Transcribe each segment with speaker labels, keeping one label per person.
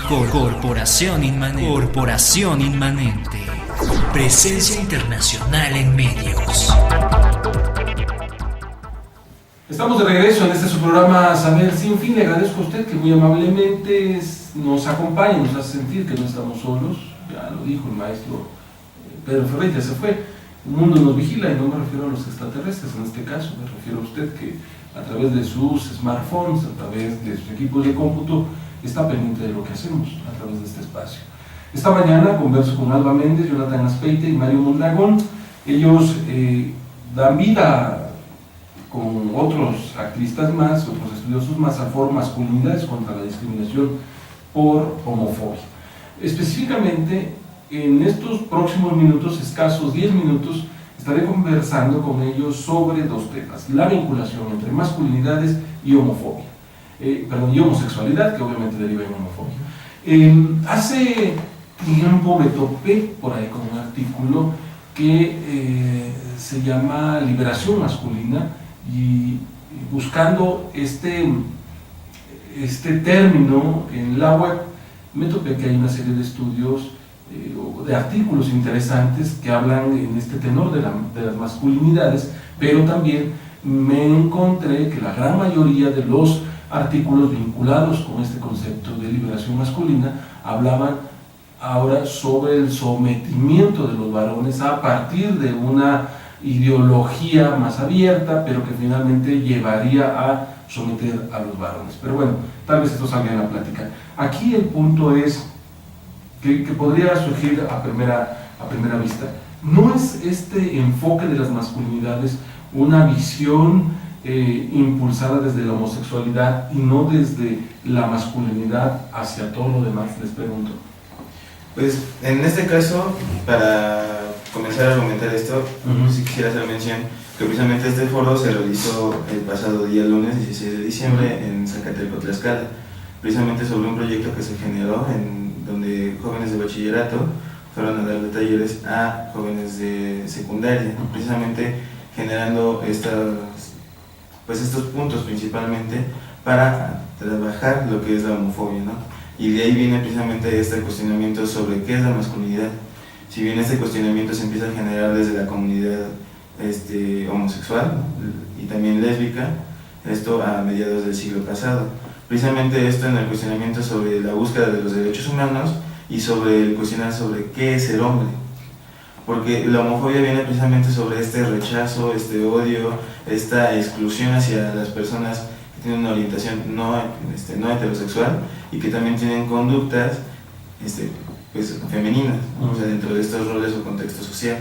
Speaker 1: Corporación Inmanente. Presencia internacional en medios.
Speaker 2: Estamos de regreso en este su programa Saber Sin Fin. Le agradezco a usted que muy amablemente nos acompañe, nos hace sentir que no estamos solos. Ya lo dijo el maestro Pedro Ferrer, ya se fue. El mundo nos vigila y no me refiero a los extraterrestres en este caso, me refiero a usted que a través de sus smartphones, a través de sus equipos de cómputo, está pendiente de lo que hacemos a través de este espacio. Esta mañana converso con Alba Méndez, Jonathan Aspeite y Mario Mondragón. Ellos dan vida con otros activistas más, otros estudiosos más, al foro Masculinidades contra la Discriminación por Homofobia. Específicamente, en estos próximos minutos, escasos 10 minutos, estaré conversando con ellos sobre dos temas: la vinculación entre masculinidades y homofobia, y homosexualidad, que obviamente deriva en homofobia. Hace tiempo me topé por ahí con un artículo que se llama Liberación Masculina, y buscando este término en la web me topé que hay una serie de estudios, de artículos interesantes que hablan en este tenor de las masculinidades, pero también me encontré que la gran mayoría de los artículos vinculados con este concepto de liberación masculina hablaban ahora sobre el sometimiento de los varones a partir de una ideología más abierta, pero que finalmente llevaría a someter a los varones. Pero bueno, tal vez esto salga en la plática. Aquí el punto es que podría surgir a primera vista. ¿No es este enfoque de las masculinidades una visión impulsada desde la homosexualidad y no desde la masculinidad hacia todo lo demás? Les pregunto.
Speaker 3: Pues en este caso, para comenzar a argumentar esto, sí quisiera hacer mención que precisamente este foro se realizó el pasado día lunes 16 de diciembre en Zacateco, Tlaxcala, precisamente sobre un proyecto que se generó donde jóvenes de bachillerato fueron a darle talleres a jóvenes de secundaria, precisamente generando estos puntos principalmente para trabajar lo que es la homofobia, ¿no? Y de ahí viene precisamente este cuestionamiento sobre qué es la masculinidad. Si bien este cuestionamiento se empieza a generar desde la comunidad homosexual y también lésbica, esto a mediados del siglo pasado. Precisamente esto en el cuestionamiento sobre la búsqueda de los derechos humanos y sobre el cuestionar sobre qué es el hombre. Porque la homofobia viene precisamente sobre este rechazo, este odio, esta exclusión hacia las personas que tienen una orientación no heterosexual y que también tienen conductas femeninas, ¿no? O sea, dentro de estos roles o contexto social.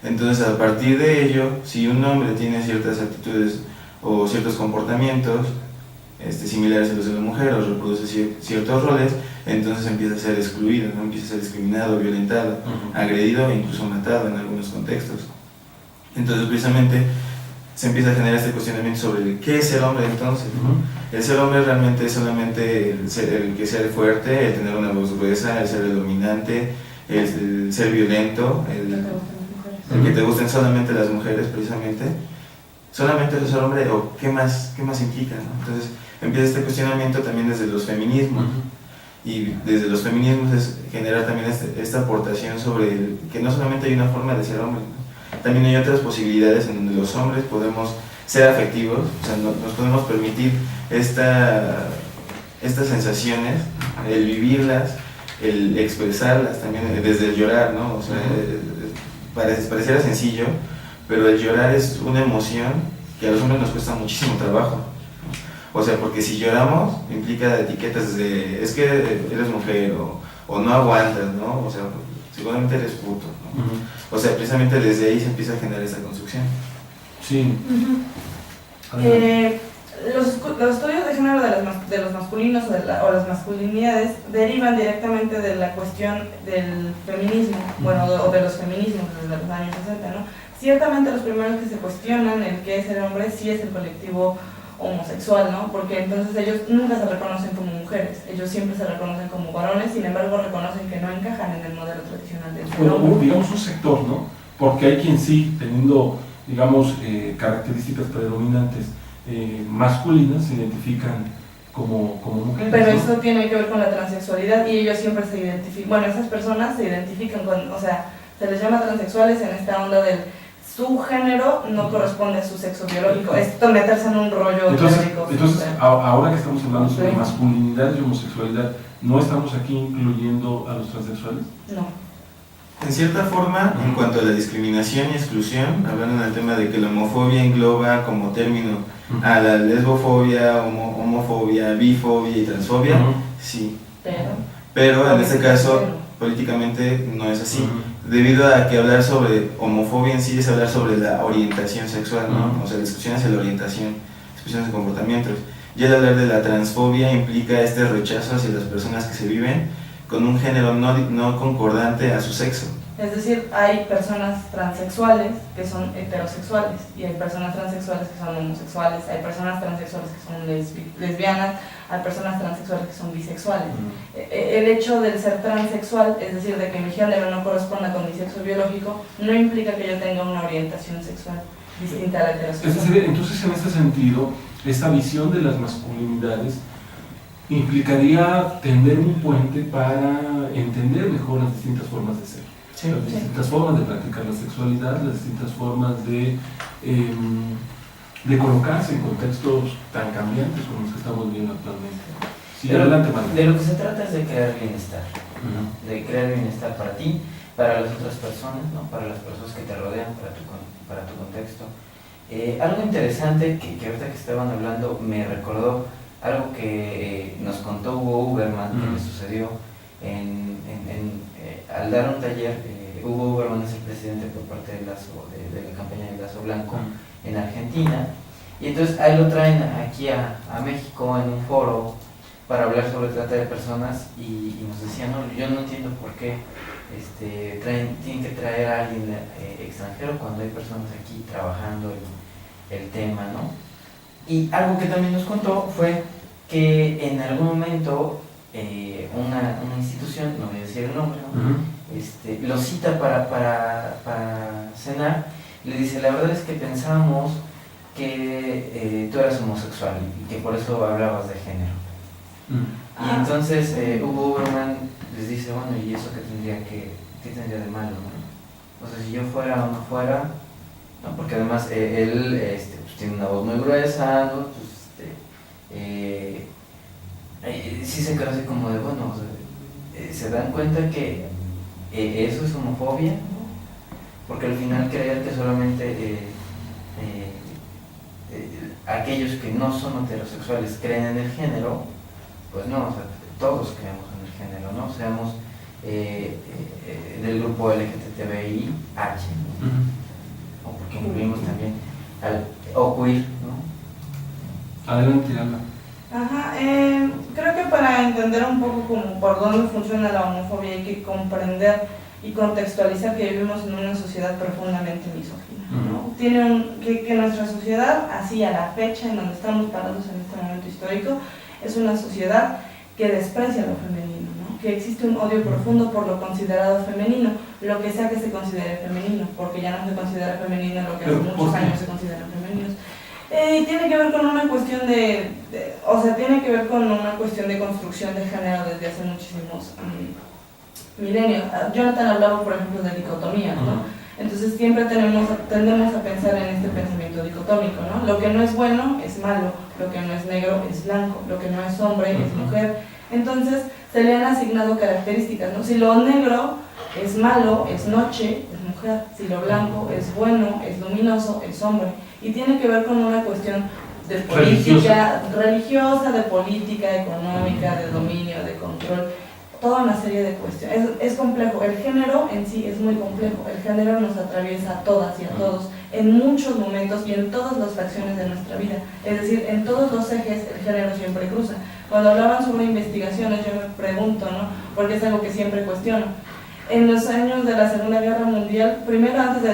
Speaker 3: Entonces, a partir de ello, si un hombre tiene ciertas actitudes o ciertos comportamientos similares a los de la mujer o reproduce ciertos roles, entonces empieza a ser excluido, ¿no? Empieza a ser discriminado, violentado, agredido e incluso matado en algunos contextos. Entonces, precisamente, se empieza a generar este cuestionamiento sobre qué es el hombre entonces, ¿no? El ser hombre realmente es solamente el que sea fuerte, el tener una voz gruesa, el ser el dominante, el ser violento, el que te gusten solamente las mujeres, precisamente. ¿Solamente es ser hombre o qué más implica, ¿no? Entonces empieza este cuestionamiento también desde los feminismos. Y desde los feminismos es generar también esta aportación sobre que no solamente hay una forma de ser hombre, ¿no? También hay otras posibilidades en donde los hombres podemos ser afectivos, o sea, nos podemos permitir estas sensaciones, el vivirlas, el expresarlas también, desde el llorar, ¿no? O sea, pareciera sencillo, pero el llorar es una emoción que a los hombres nos cuesta muchísimo trabajo. O sea, porque si lloramos implica etiquetas de es que eres mujer o no aguantas, ¿no? O sea, seguramente eres puto, ¿no? O sea, precisamente desde ahí se empieza a generar esta construcción.
Speaker 2: Sí.
Speaker 4: Los estudios de género de los masculinos o las masculinidades derivan directamente de la cuestión del feminismo, o de los feminismos desde los años 60, ¿no? Ciertamente los primeros que se cuestionan el qué es el hombre sí es el colectivo homosexual, ¿no? Porque entonces ellos nunca se reconocen como mujeres, ellos siempre se reconocen como varones, sin embargo reconocen que no encajan en el modelo tradicional del ser hombre.
Speaker 2: Bueno, digamos un sector, ¿no? Porque hay quien sí, teniendo, digamos, características predominantes masculinas, se identifican como mujeres.
Speaker 4: Pero
Speaker 2: ¿no?
Speaker 4: eso tiene que ver con la transexualidad y ellos siempre se identifican, bueno, esas personas se identifican con, o sea, se les llama transexuales en esta onda del su género no corresponde a su sexo biológico. Esto meterse en un rollo teórico.
Speaker 2: Entonces ahora que estamos hablando sobre masculinidad y homosexualidad, ¿no estamos aquí incluyendo a los transexuales?
Speaker 4: No.
Speaker 3: En cierta forma, en cuanto a la discriminación y exclusión, hablando del tema de que la homofobia engloba como término a la lesbofobia, homofobia, bifobia y transfobia, sí. Pero en este caso, políticamente no es así. Debido a que hablar sobre homofobia en sí es hablar sobre la orientación sexual, ¿no? O sea, la discusión hacia la orientación, discusiones de comportamientos. Y el hablar de la transfobia implica este rechazo hacia las personas que se viven con un género no concordante a su sexo.
Speaker 4: Es decir, hay personas transexuales que son heterosexuales y hay personas transexuales que son homosexuales, hay personas transexuales que son lesbianas, hay personas transexuales que son bisexuales. El hecho de ser transexual, es decir, de que mi género no corresponda con mi sexo biológico, no implica que yo tenga una orientación sexual distinta a la heterosexual.
Speaker 2: Entonces, en este sentido, esta visión de las masculinidades implicaría tender un puente para entender mejor las distintas formas de ser.
Speaker 3: Sí.
Speaker 2: Las distintas formas de practicar la sexualidad, las distintas formas de colocarse en contextos tan cambiantes como los que estamos viviendo actualmente. Sí, adelante, Manuel.
Speaker 5: De lo que se trata es de crear bienestar, ¿no? De crear bienestar para ti, para las otras personas, ¿no? Para las personas que te rodean, para tu contexto. Algo interesante que ahorita que estaban hablando me recordó algo que nos contó Hugo Uberman, que le sucedió al dar un taller. Hugo Uberman es el presidente por parte de la campaña de Lazo Blanco en Argentina, y entonces a él lo traen aquí a México en un foro para hablar sobre trata de personas y nos decían, no, yo no entiendo por qué tienen que traer a alguien extranjero cuando hay personas aquí trabajando el tema, ¿no? Y algo que también nos contó fue que en algún momento una institución, no voy a decir el nombre, ¿no? Lo cita para cenar, y le dice, la verdad es que pensamos que tú eras homosexual y que por eso hablabas de género. Y entonces Hugo Uberman les dice, bueno, ¿y eso qué tendría de malo, no? O sea, si yo fuera o no fuera, ¿no? Porque además él pues, tiene una voz muy gruesa, ¿no? Pues, sí se queda así como de, bueno, o sea, se dan cuenta que eso es homofobia, ¿no? Porque al final creer que solamente aquellos que no son heterosexuales creen en el género, pues no, o sea, todos creemos en el género, ¿no? Seamos del grupo LGTBIH, ¿no? O porque incluimos también o queer, ¿no?
Speaker 2: Adelante, Alma.
Speaker 4: Ajá, creo que para entender un poco como por dónde funciona la homofobia hay que comprender y contextualizar que vivimos en una sociedad profundamente misógina, ¿no? Que nuestra sociedad, así a la fecha en donde estamos parados en este momento histórico, es una sociedad que desprecia lo femenino, ¿no? Que existe un odio profundo por lo considerado femenino, lo que sea que se considere femenino, porque ya no se considera femenino lo que hace muchos años se consideran femeninos. Tiene que ver con una cuestión tiene que ver con una cuestión de construcción de género desde hace muchísimos milenios. Jonathan hablaba, por ejemplo, de dicotomía, ¿no? Entonces siempre tendemos a pensar en este pensamiento dicotómico, ¿no? Lo que no es bueno es malo, lo que no es negro es blanco, lo que no es hombre es mujer. Entonces se le han asignado características, ¿no? Si lo negro es malo, es noche, es mujer. Si lo blanco es bueno, es luminoso, es hombre. Y tiene que ver con una cuestión de política religiosa, de política económica, de dominio, de control, toda una serie de cuestiones. Es complejo, el género en sí es muy complejo, el género nos atraviesa a todas y a todos, en muchos momentos y en todas las facciones de nuestra vida, es decir, en todos los ejes el género siempre cruza. Cuando hablaban sobre investigaciones yo me pregunto, ¿no? Porque es algo que siempre cuestiono. En los años de la Segunda Guerra Mundial, primero antes de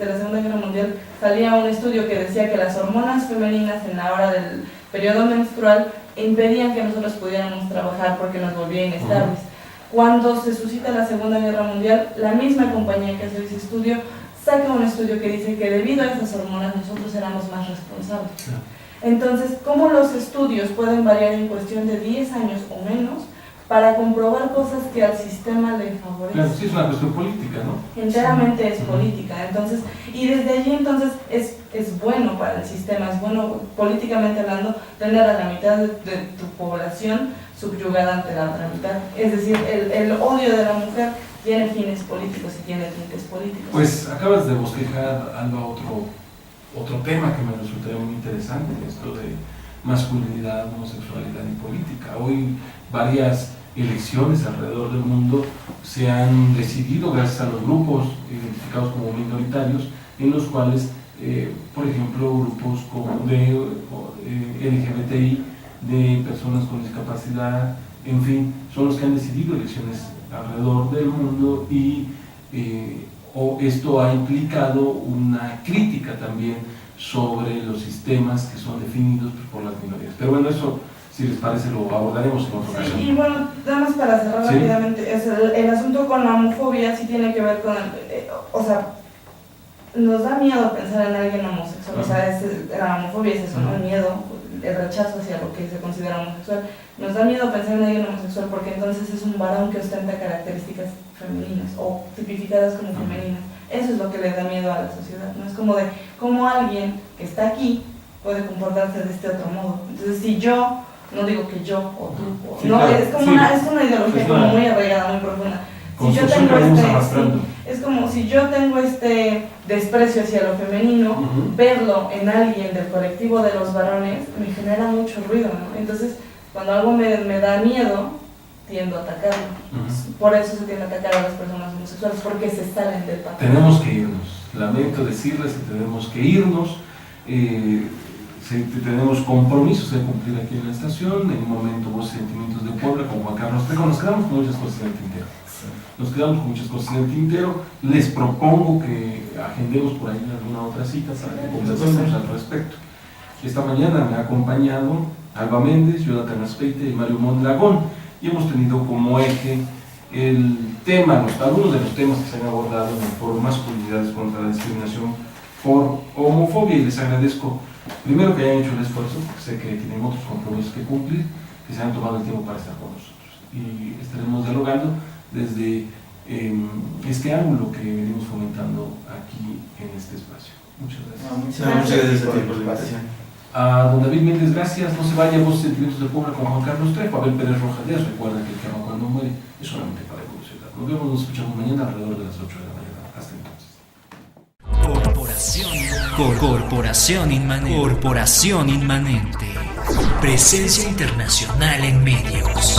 Speaker 4: la Segunda Guerra Mundial, salía un estudio que decía que las hormonas femeninas en la hora del periodo menstrual impedían que nosotros pudiéramos trabajar porque nos volvía inestables. Cuando se suscita la Segunda Guerra Mundial, la misma compañía que hace ese estudio saca un estudio que dice que debido a esas hormonas nosotros éramos más responsables. Entonces, ¿cómo los estudios pueden variar en cuestión de 10 años o menos para comprobar cosas que al sistema le favorecen?
Speaker 2: Claro, sí es una cuestión política, ¿no?
Speaker 4: Enteramente es política, entonces, y desde allí entonces es bueno para el sistema, es bueno políticamente hablando tener a la mitad de tu población subyugada ante la otra mitad. Es decir, el odio de la mujer tiene fines políticos y tiene tintes políticos.
Speaker 2: Pues acabas de bosquejar, Alba, otro tema que me resultaría muy interesante, esto de masculinidad, homosexualidad y política. Hoy varias elecciones alrededor del mundo se han decidido gracias a los grupos identificados como minoritarios, en los cuales, por ejemplo, grupos como de LGBTI, de personas con discapacidad, en fin, son los que han decidido elecciones alrededor del mundo y esto ha implicado una crítica también sobre los sistemas que son definidos por las minorías. Pero bueno, eso, si les parece, lo abordaremos en otra ocasión.
Speaker 4: Y bueno, nada más para cerrar rápidamente, es el asunto con la homofobia sí tiene que ver con, o sea, nos da miedo pensar en alguien homosexual, o sea, la homofobia es eso, ¿no? El miedo, el rechazo hacia lo que se considera homosexual. Nos da miedo pensar en alguien homosexual porque entonces es un varón que ostenta características femeninas o tipificadas como femeninas. Eso es lo que le da miedo a la sociedad, ¿no? Es como de cómo alguien que está aquí puede comportarse de este otro modo. Entonces, si yo, no digo que yo o tú,
Speaker 2: sí,
Speaker 4: no,
Speaker 2: claro,
Speaker 4: es como
Speaker 2: sí,
Speaker 4: una ideología
Speaker 2: es
Speaker 4: como muy arraigada, muy profunda. Si yo
Speaker 2: construcción
Speaker 4: tengo
Speaker 2: que vamos arrastrando.
Speaker 4: es como si yo tengo este desprecio hacia lo femenino, verlo en alguien del colectivo de los varones me genera mucho ruido, ¿no? Entonces, cuando algo me da miedo, tiendo a atacarlo. Por eso se tiende a atacar a las personas homosexuales, porque se salen del patrón.
Speaker 2: Tenemos que irnos. Lamento decirles que tenemos que irnos. Tenemos compromisos de cumplir aquí en la estación. En un momento, Voces y Sentimientos de Puebla con Juan Carlos Trejo. Nos quedamos con muchas cosas en el tintero. Nos quedamos con muchas cosas en el tintero. Les propongo que agendemos por ahí alguna otra cita para que conversemos al respecto. Esta mañana me ha acompañado Alba Méndez, Jonathan Aspeite y Mario Mondragón, y hemos tenido como eje el tema, algunos de los temas que se han abordado en el foro Masculinidades contra la Discriminación por Homofobia, y les agradezco primero que hayan hecho el esfuerzo, porque sé que tienen otros compromisos que cumplir, que se han tomado el tiempo para estar con nosotros, y estaremos dialogando desde este ángulo que venimos fomentando aquí en este espacio. Muchas gracias.
Speaker 3: Muchas gracias a ti por la invitación.
Speaker 2: A don David Méndez, gracias. No se vaya. Voces y Sentimientos de Puebla con Juan Carlos Trejo. Abel Pérez Rojas Díaz recuerda que el que ama cuando muere es solamente para evolucionar. Nos vemos, nos escuchamos mañana alrededor de las 8 de la mañana. Hasta entonces.
Speaker 1: Corporación Inmanente. Presencia internacional en medios.